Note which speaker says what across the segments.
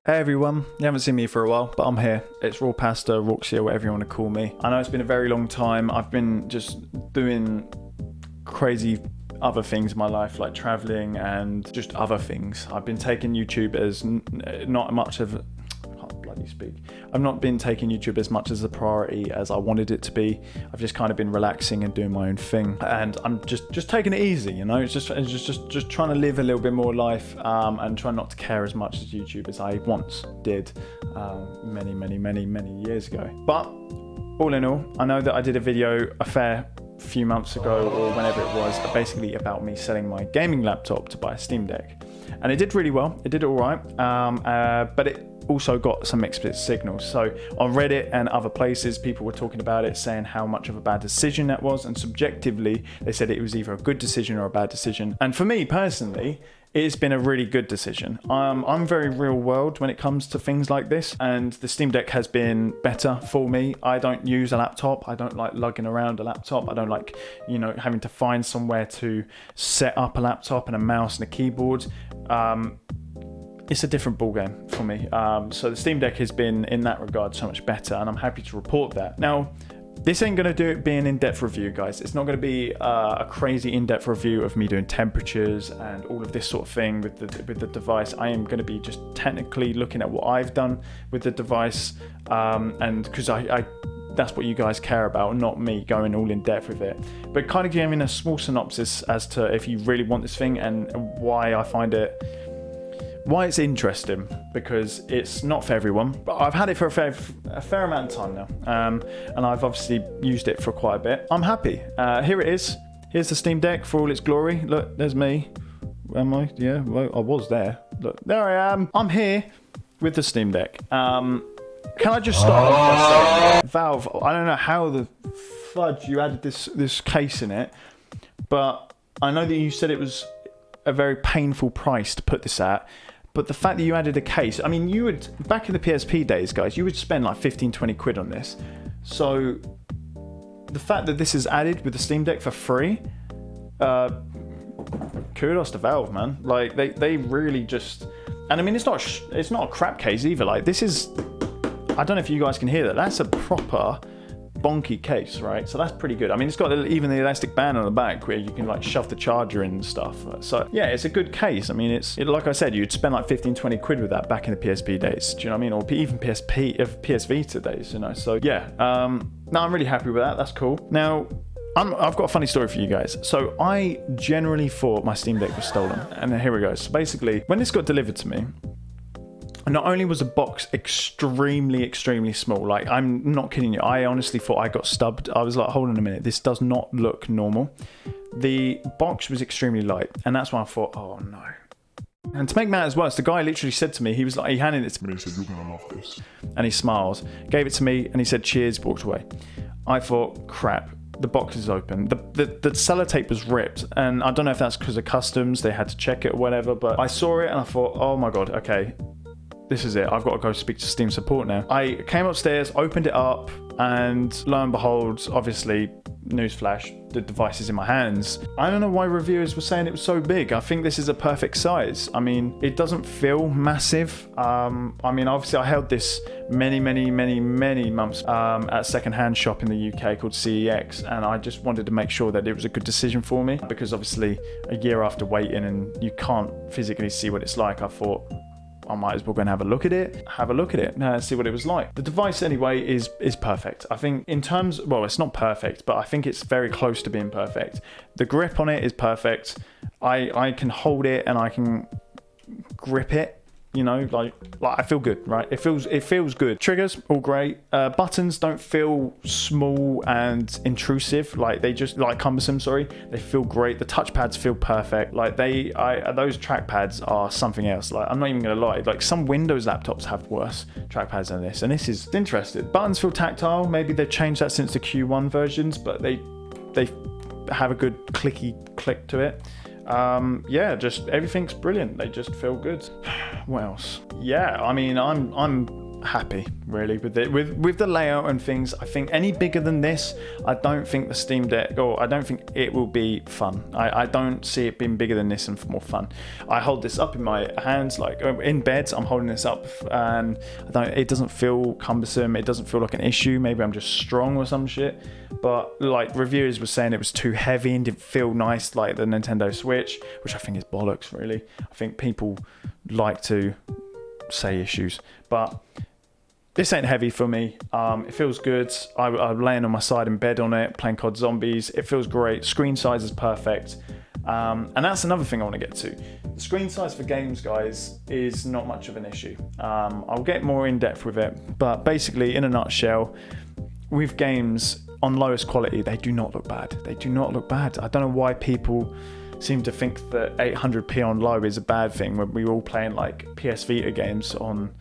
Speaker 1: Hey everyone, you haven't seen me for a while, but I'm here. It's Raw Pasta, Roxia, whatever you want to call me. I know it's been a very long time. I've been just doing crazy other things in my life, like traveling and just other things. I've been taking YouTube as not much of I can't bloody speak. I've not been taking YouTube as much as a priority as I wanted it to be. I've just kind of been relaxing and doing my own thing, and I'm just taking it easy, you know. It's just trying to live a little bit more life, and try not to care as much as YouTube as I once did, many years ago. But all in all, I know that I did a video a fair few months ago, or whenever it was, basically about me selling my gaming laptop to buy a Steam Deck, and it did really well. It did all right, but it also got some mixed signals. So on Reddit and other places, people were talking about it, saying how much of a bad decision that was, and subjectively they said it was either a good decision or a bad decision. And for me personally, it's been a really good decision. I'm very real world when it comes to things like this, and the Steam Deck has been better for me. I don't use a laptop. I don't like lugging around a laptop. I don't like, having to find somewhere to set up a laptop and a mouse and a keyboard. It's a different ballgame for me. So the Steam Deck has been, in that regard, so much better, and I'm happy to report that. Now, this ain't going to be an in-depth review, guys. It's not going to be a crazy in-depth review of me doing temperatures and all of this sort of thing with the device. I am going to be just technically looking at what I've done with the device, and because I that's what you guys care about, not me going all in depth with it. But kind of giving a small synopsis as to if you really want this thing and why I find it. Why it's interesting, because it's not for everyone, but I've had it for a fair amount of time now, and I've obviously used it for quite a bit. I'm happy. Here it is. Here's the Steam Deck for all its glory. Look, there's me. Am I? Yeah, well, I was there. Look, there I am. I'm here with the Steam Deck. Can I just start off by saying, Valve, I don't know how the fudge you added this case in it, but I know that you said it was a very painful price to put this at. But the fact that you added a case, I mean, you would, back in the PSP days, guys, you would spend like 15-20 quid on this. So the fact that this is added with the Steam Deck for free, kudos to Valve, man. Like they really just, and I mean, it's not a crap case either. Like this is, I don't know if you guys can hear that. That's a proper bonky case, right? So that's pretty good. I mean, it's got even the elastic band on the back where you can like shove the charger in and stuff. So yeah, it's a good case. I mean, like I said, you'd spend like 15-20 quid with that back in the PSP days. Do you know what I mean? Or even PS Vita days, So yeah, no, I'm really happy with that. That's cool. Now, I've got a funny story for you guys. So I generally thought my Steam Deck was stolen, and here we go. So basically, when this got delivered to me, not only was the box extremely small, like I'm not kidding you, I honestly thought I got stubbed. I was like, hold on a minute, this does not look normal. The box was extremely light, and that's why I thought, oh no. And to make matters worse, the guy literally said to me, he handed it to me, he said, you're gonna love this. And he smiles, gave it to me, and he said, cheers, walked away. I thought, crap. The box is open. The sellotape was ripped, and I don't know if that's because of customs, they had to check it or whatever, but I saw it and I thought, oh my god, okay. This is it. I've got to go speak to Steam support now. I came upstairs, opened it up, and lo and behold, obviously, newsflash, the device is in my hands. I don't know why reviewers were saying it was so big. I think this is a perfect size. I mean, it doesn't feel massive. I mean, obviously, I held this many months at a second-hand shop in the UK called CEX, and I just wanted to make sure that it was a good decision for me, because obviously, a year after waiting and you can't physically see what it's like, I thought, I might as well go and have a look at it, see what it was like. The device anyway is perfect. I think in terms, well, it's not perfect, but I think it's very close to being perfect. The grip on it is perfect. I can hold it and I can grip it, like I feel good, right? It feels good. Triggers, all great. Buttons don't feel small and intrusive, cumbersome, sorry. They feel great. The touchpads feel perfect. Like those trackpads are something else. Like, I'm not even gonna lie. Like, some Windows laptops have worse trackpads than this, and this is interesting. Buttons feel tactile. Maybe they've changed that since the Q1 versions, but they have a good clicky click to it. Yeah, just everything's brilliant. They just feel good. What else? Yeah, I mean, I'm happy really with it, with the layout and things. I think any bigger than this, I don't think the Steam Deck, or I don't think it will be fun. I don't see it being bigger than this and more fun. I hold this up in my hands, like in bed, I'm holding this up, and it doesn't feel cumbersome. It doesn't feel like an issue. Maybe I'm just strong or some shit, but like reviewers were saying it was too heavy and didn't feel nice like the Nintendo Switch, which I think is bollocks really. I think people like to say issues, but this ain't heavy for me. It feels good. I'm laying on my side in bed on it, playing COD Zombies. It feels great. Screen size is perfect. And that's another thing I want to get to. The screen size for games, guys, is not much of an issue. I'll get more in depth with it, but basically, in a nutshell, with games on lowest quality, they do not look bad. They do not look bad. I don't know why people seem to think that 800p on low is a bad thing when we were all playing like PS Vita games on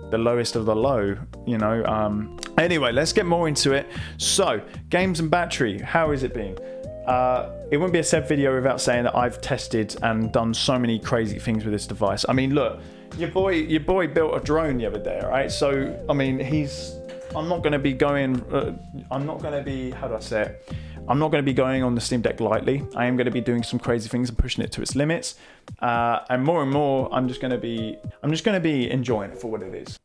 Speaker 1: the lowest of the low, you know. Anyway, let's get more into it. So, games and battery, how is it being? It wouldn't be a Seb video without saying that I've tested and done so many crazy things with this device. I mean, look, your boy built a drone the other day, right? So, I mean, I'm not going to be going, how do I say it? I'm not going to be going on the Steam Deck lightly. I am going to be doing some crazy things and pushing it to its limits. And more, I'm just going to be enjoying it for what it is.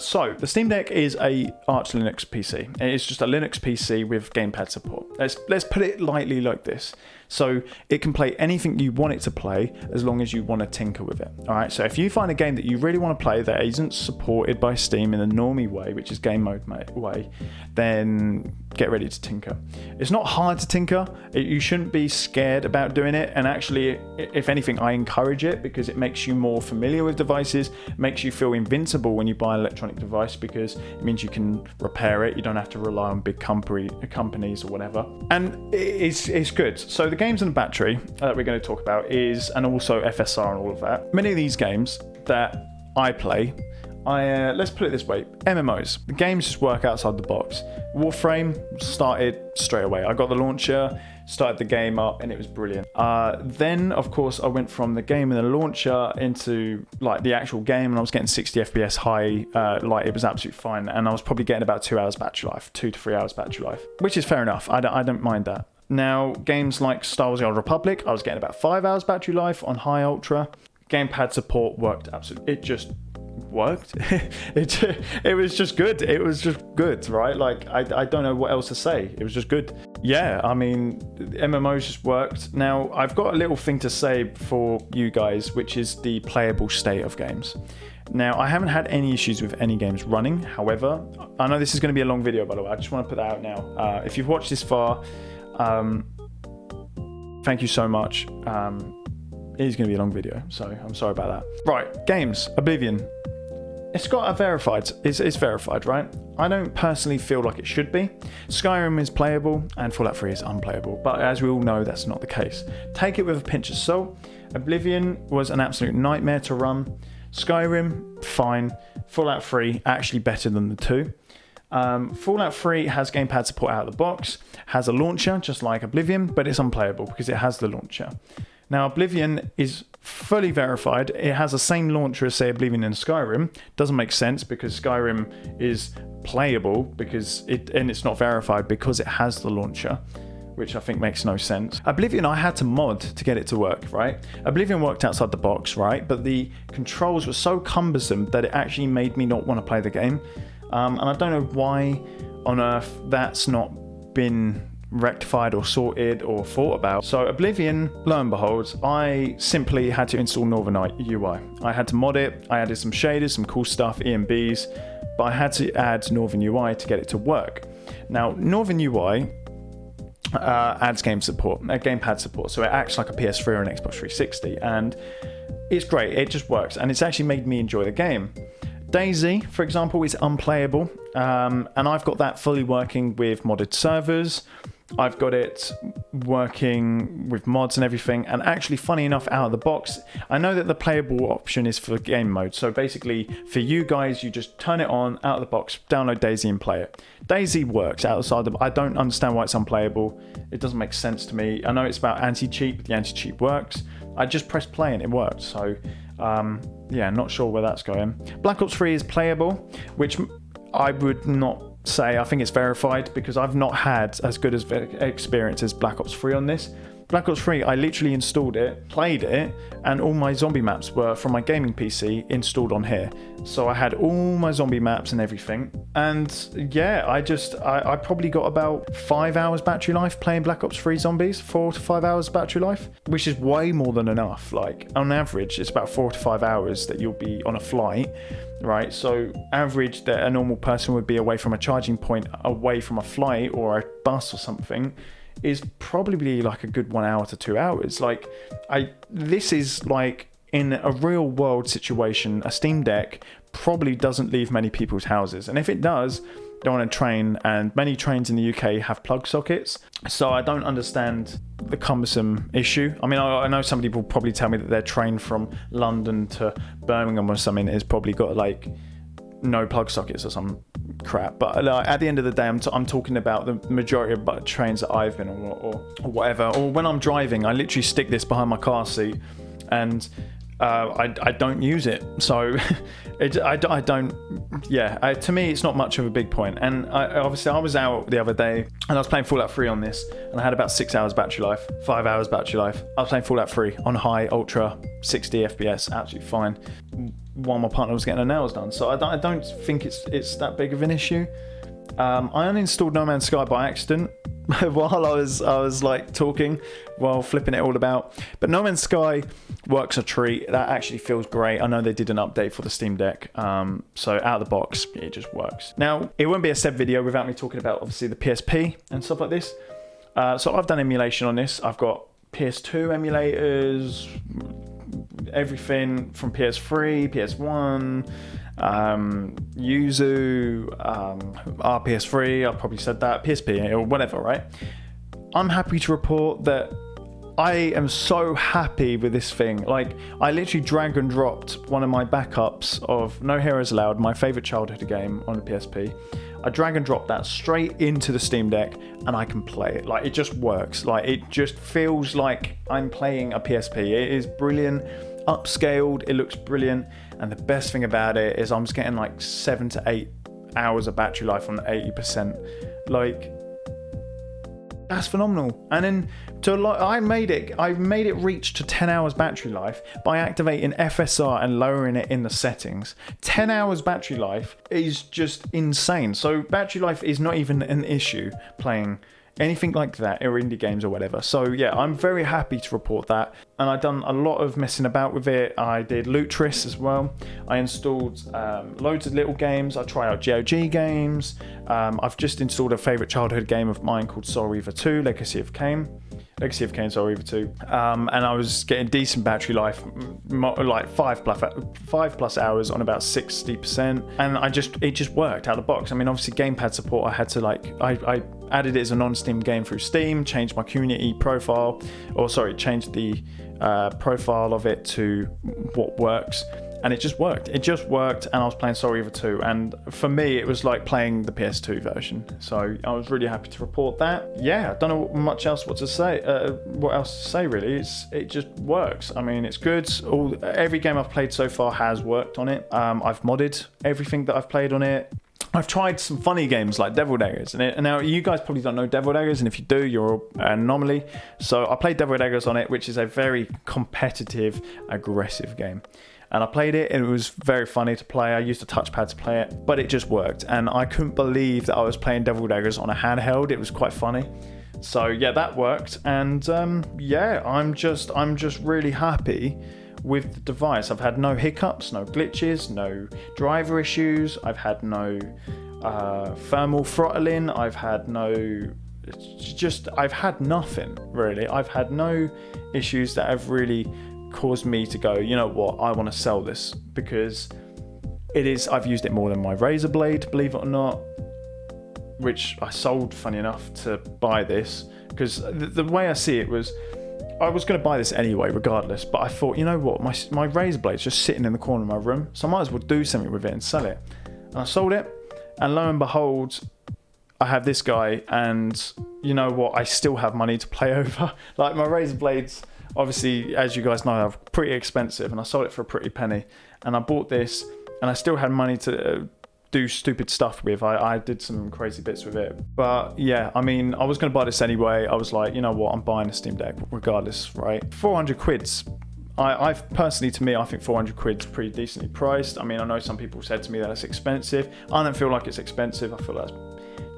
Speaker 1: So the Steam Deck is a Arch Linux PC. It's just a Linux PC with gamepad support. Let's put it lightly like this. So it can play anything you want it to play as long as you want to tinker with it. All right. So if you find a game that you really want to play that isn't supported by Steam in the normie way, which is game mode way, then get ready to tinker. It's not hard to tinker. You shouldn't be scared about doing it. And actually, if anything, I encourage it because it makes you more familiar with devices, makes you feel invincible when you buy an electronic device because it means you can repair it. You don't have to rely on big companies or whatever. And it's good. So the games and the battery that we're going to talk about and also FSR and all of that. Many of these games that I play, let's put it this way, MMOs. The games just work outside the box. Warframe started straight away. I got the launcher, started the game up, and it was brilliant. Then, of course, I went from the game and the launcher into like the actual game, and I was getting 60 FPS high. Like it was absolutely fine, and I was probably getting about 2 hours battery life, 2 to 3 hours battery life, which is fair enough. I don't mind that. Now, games like Star Wars: The Old Republic, I was getting about 5 hours battery life on high ultra. Gamepad support worked absolutely. It just worked. it was just good. It was just good, right? Like I don't know what else to say. It was just good. Yeah, I mean, MMOs just worked. Now, I've got a little thing to say for you guys, which is the playable state of games. Now, I haven't had any issues with any games running. However, I know this is going to be a long video, by the way. I just want to put that out now. If you've watched this far, thank you so much. It is going to be a long video, so I'm sorry about that. Right, games. Oblivion. It's got a verified. It's verified, right? I don't personally feel like it should be. Skyrim is playable, and Fallout 3 is unplayable. But as we all know, that's not the case. Take it with a pinch of salt. Oblivion was an absolute nightmare to run. Skyrim, fine. Fallout 3, actually better than the two. Fallout 3 has gamepad support out of the box, has a launcher just like Oblivion, but it's unplayable because it has the launcher. Now, Oblivion is fully verified. It has the same launcher as, say, Oblivion and Skyrim. Doesn't make sense because Skyrim is playable and it's not verified because it has the launcher, which I think makes no sense. Oblivion, I had to mod to get it to work, right? Oblivion worked outside the box, right? But the controls were so cumbersome that it actually made me not want to play the game. And I don't know why on earth that's not been rectified or sorted or thought about. So Oblivion, lo and behold, I simply had to install Northern UI. I had to mod it. I added some shaders, some cool stuff, EMBs, but I had to add Northern UI to get it to work. Now, Northern UI adds gamepad support, so it acts like a PS3 or an Xbox 360, and it's great. It just works, and it's actually made me enjoy the game. DayZ, for example, is unplayable, and I've got that fully working with modded servers. I've got it working with mods and everything, and actually, funny enough, out of the box, I know that the playable option is for game mode. So basically, for you guys, you just turn it on out of the box, download DayZ and play it. DayZ works outside the. I don't understand why it's unplayable. It doesn't make sense to me. I know it's about anti-cheat, but the anti-cheat works. I just pressed play and it worked. So yeah, not sure where that's going. Black Ops 3 is playable, which I would not say. I think it's verified because I've not had as good as experience as Black Ops 3 on this. Black Ops 3, I literally installed it, played it, and all my zombie maps were from my gaming PC installed on here. So I had all my zombie maps and everything. And yeah, I probably got about 5 hours battery life playing Black Ops 3 Zombies, 4 to 5 hours battery life, which is way more than enough. Like on average, it's about 4 to 5 hours that you'll be on a flight, right? So average that a normal person would be away from a charging point, away from a flight or a bus or something, is probably like a good 1 hour to 2 hours. Like this is like in a real world situation, a Steam Deck probably doesn't leave many people's houses. And if it does, they're on a train, and many trains in the UK have plug sockets. So I don't understand the cumbersome issue. I mean, I know some people probably tell me that their train from London to Birmingham or something has probably got like no plug sockets or some crap, but at the end of the day, I'm talking about the majority of trains that I've been on or whatever, or when I'm driving, I literally stick this behind my car seat and I don't use it. So I don't, yeah, to me it's not much of a big point. And obviously I was out the other day and I was playing Fallout 3 on this, and I had about 6 hours battery life, 5 hours battery life. I was playing Fallout 3 on high ultra 60 FPS, absolutely fine, while my partner was getting her nails done. So I don't think it's that big of an issue. I uninstalled No Man's Sky by accident while I was like talking, while flipping it all about. But No Man's Sky works a treat. That actually feels great. I know they did an update for the Steam Deck, so out of the box it just works. Now it won't be a Seb video without me talking about obviously the PSP and stuff like this. So I've done emulation on this. I've got PS2 emulators, everything from PS3, PS1, Yuzu, PS3, I probably said that, PSP or whatever, right? I'm happy to report that I am so happy with this thing. Like, I literally drag and dropped one of my backups of No Heroes Allowed, my favourite childhood game on the PSP. I drag and drop that straight into the Steam Deck and I can play it. Like, it just works. Like, it just feels like I'm playing a PSP. It is brilliant, upscaled, it looks brilliant. And the best thing about it is I'm just getting like 7 to 8 hours of battery life on 80%. Like, that's phenomenal. And then I made it reach to 10 hours battery life by activating FSR and lowering it in the settings. 10 hours battery life is just insane. So battery life is not even an issue playing anything like that, or indie games or whatever. So yeah, I'm very happy to report that. And I've done a lot of messing about with it. I did Lutris as well. I installed loads of little games. I tried out GOG games. I've just installed a favourite childhood game of mine called Soul Reaver 2, Legacy of Kain, Soul Reaver 2. And I was getting decent battery life, like 5+ hours on about 60%. And it just worked out of the box. I mean, obviously gamepad support, I had to I added it as a non-Steam game through Steam, changed my community profile, changed the profile of it to what works, and it just worked. And I was playing Soul Reaver 2, and for me it was like playing the PS2 version. So I was really happy to report that. Yeah, I don't know much else what else to say really. It just works. I mean, it's good. Every game I've played so far has worked on it. I've modded everything that I've played on it. I've tried some funny games like Devil Daggers, and now you guys probably don't know Devil Daggers, and if you do, you're an anomaly. So I played Devil Daggers on it, which is a very competitive, aggressive game. And I played it, and it was very funny to play. I used a touchpad to play it, but it just worked. And I couldn't believe that I was playing Devil Daggers on a handheld. It was quite funny. So yeah, that worked. And yeah, I'm just really happy with the device. I've had no hiccups, no glitches, no driver issues. I've had no thermal throttling. I've had nothing really. I've had no issues that have really caused me to go, you know what, I want to sell this, because I've used it more than my Razer Blade, believe it or not, which I sold, funny enough, to buy this, because the way I see it was, I was going to buy this anyway, regardless, but I thought, you know what, my Razer Blade's just sitting in the corner of my room, so I might as well do something with it and sell it. And I sold it, and lo and behold, I have this guy, and you know what, I still have money to play over. Like, my Razer Blades obviously, as you guys know, they're pretty expensive, and I sold it for a pretty penny. And I bought this, and I still had money to do stupid stuff with. I did some crazy bits with it. But yeah, I mean, I was going to buy this anyway. I was like, you know what, I'm buying a Steam Deck regardless, right? 400 quid's, I've personally, to me, I think 400 quid's pretty decently priced. I mean, I know some people said to me that it's expensive. I don't feel like it's expensive. I feel that's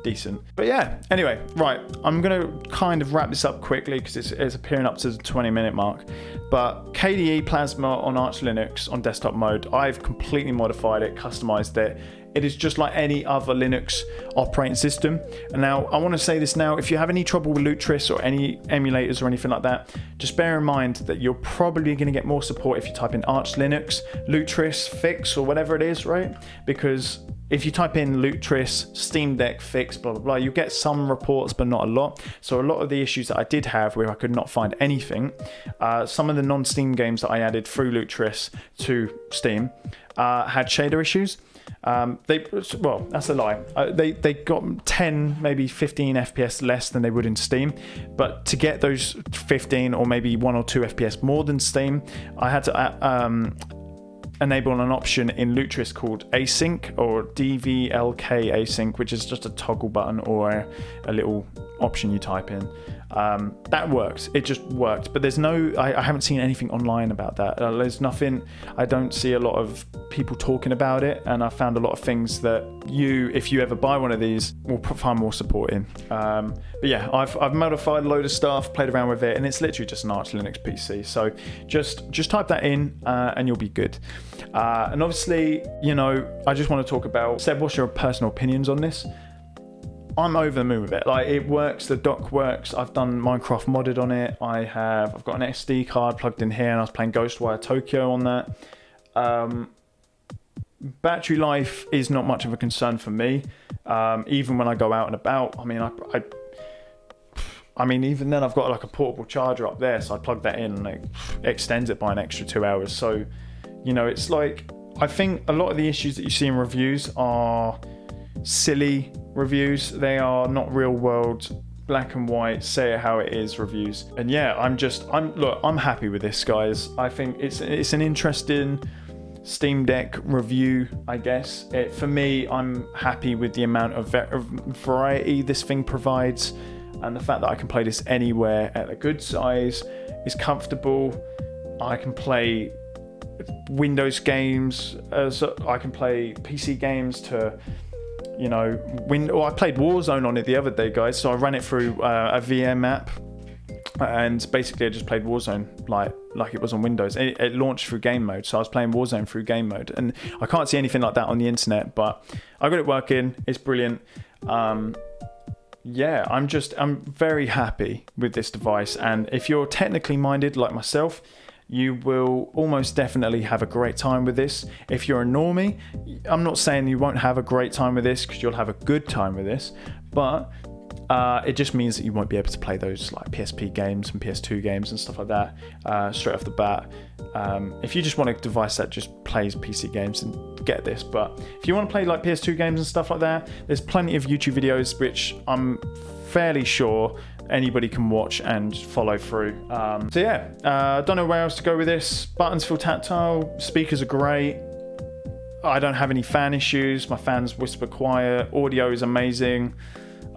Speaker 1: decent. But yeah, anyway, right, I'm gonna kind of wrap this up quickly because it's appearing up to the 20-minute mark. But KDE Plasma on Arch Linux on desktop mode, I've completely modified it, customized it. It is just like any other Linux operating system. And now I want to say this now, if you have any trouble with Lutris or any emulators or anything like that, just bear in mind that you're probably going to get more support if you type in Arch Linux, Lutris, Fix, or whatever it is, right? Because if you type in Lutris, Steam Deck, Fix, blah, blah, blah, you get some reports, but not a lot. So a lot of the issues that I did have where I could not find anything, some of the non-Steam games that I added through Lutris to Steam had shader issues. Well, that's a lie. They got 10, maybe 15 FPS less than they would in Steam. But to get those 15 or maybe 1 or 2 FPS more than Steam, I had to enable an option in Lutris called async or DVLK async, which is just a toggle button or a little option you type in. That works. It just worked. But there's no, I haven't seen anything online about that. There's nothing, I don't see a lot of people talking about it. And I found a lot of things that if you ever buy one of these, will find more support in. But yeah, I've modified a load of stuff, played around with it, and it's literally just an Arch Linux PC. So just type that in and you'll be good. And obviously, you know, I just want to talk about, Seb, what's your personal opinions on this? I'm over the moon with it. Like, it works, the dock works. I've done Minecraft modded on it. I've got an SD card plugged in here, and I was playing Ghostwire Tokyo on that. Battery life is not much of a concern for me. Even when I go out and about, I mean, even then I've got like a portable charger up there, so I plug that in and it extends it by an extra 2 hours. So, you know, it's like, I think a lot of the issues that you see in reviews are silly reviews. They are not real world, black and white, say it how it is reviews. And yeah, I'm happy with this, guys. I think it's an interesting Steam Deck review, I guess. For me, I'm happy with the amount of variety this thing provides, and the fact that I can play this anywhere at a good size, is comfortable. I can play Windows games, so I can play PC games to, you know, I played Warzone on it the other day, guys. So I ran it through a VM app, and basically I just played Warzone like it was on Windows. It launched through game mode, so I was playing Warzone through game mode, and I can't see anything like that on the internet. But I got it working. It's brilliant. Yeah, I'm very happy with this device, and if you're technically minded like myself, you will almost definitely have a great time with this. If you're a normie, I'm not saying you won't have a great time with this, because you'll have a good time with this, but it just means that you won't be able to play those like PSP games and PS2 games and stuff like that straight off the bat. If you just want a device that just plays PC games, then get this. But if you want to play like PS2 games and stuff like that, there's plenty of YouTube videos which I'm fairly sure anybody can watch and follow through. So yeah, I don't know where else to go with this. Buttons feel tactile, speakers are great. I don't have any fan issues. My fans whisper quiet. Audio is amazing.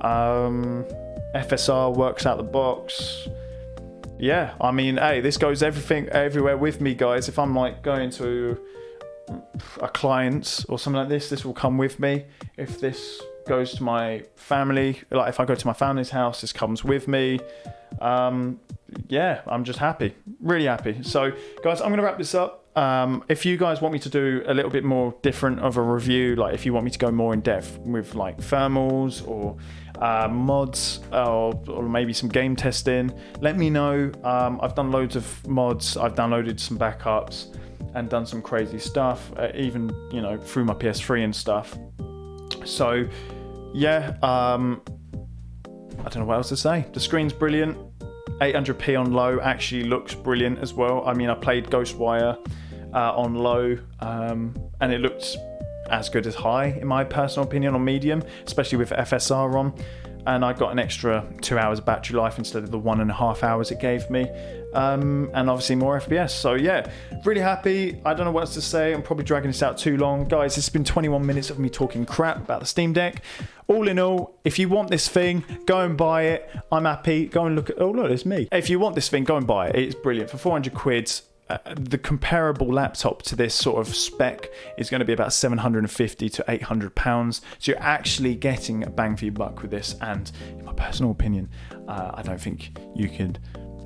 Speaker 1: FSR works out the box. Yeah, I mean, hey, this goes everywhere with me, guys. If I'm like going to a client or something like this will come with me. If this goes to my family, like if I go to my family's house, this comes with me. Yeah, I'm just happy, really happy. So guys, I'm gonna wrap this up. If you guys want me to do a little bit more different of a review, like if you want me to go more in depth with like thermals or mods or maybe some game testing, let me know. I've done loads of mods, I've downloaded some backups and done some crazy stuff, even, you know, through my PS3 and stuff. So yeah, I don't know what else to say. The screen's brilliant. 800p on low actually looks brilliant as well. I mean, I played Ghostwire on low, and it looked as good as high in my personal opinion on medium, especially with FSR on. and I got an extra 2 hours of battery life instead of the 1.5 hours it gave me, and obviously more FPS. So yeah, really happy. I don't know what else to say. I'm probably dragging this out too long, guys. It's been 21 minutes of me talking crap about the Steam Deck. All in all, if you want this thing, go and buy it. I'm happy. Go and look at. Oh look, it's me. If you want this thing, go and buy it. It's brilliant for 400 quid. The comparable laptop to this sort of spec is going to be about 750 to 800 pounds. So you're actually getting a bang for your buck with this. And in my personal opinion, I don't think you could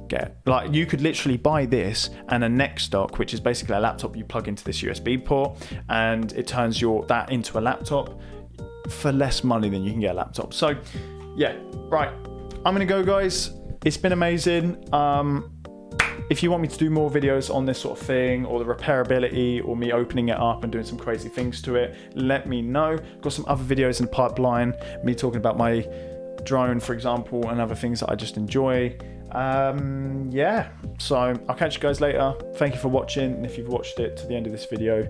Speaker 1: get, like, you could literally buy this and a neck stock, which is basically a laptop you plug into this USB port, and it turns that into a laptop for less money than you can get a laptop. So yeah, right, I'm gonna go, guys. It's been amazing. If you want me to do more videos on this sort of thing, or the repairability, or me opening it up and doing some crazy things to it, let me know. Got some other videos in the pipeline, me talking about my drone, for example, and other things that I just enjoy. Yeah, so I'll catch you guys later. Thank you for watching, and if you've watched it to the end of this video,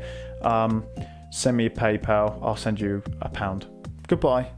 Speaker 1: send me a PayPal. I'll send you £1. Goodbye.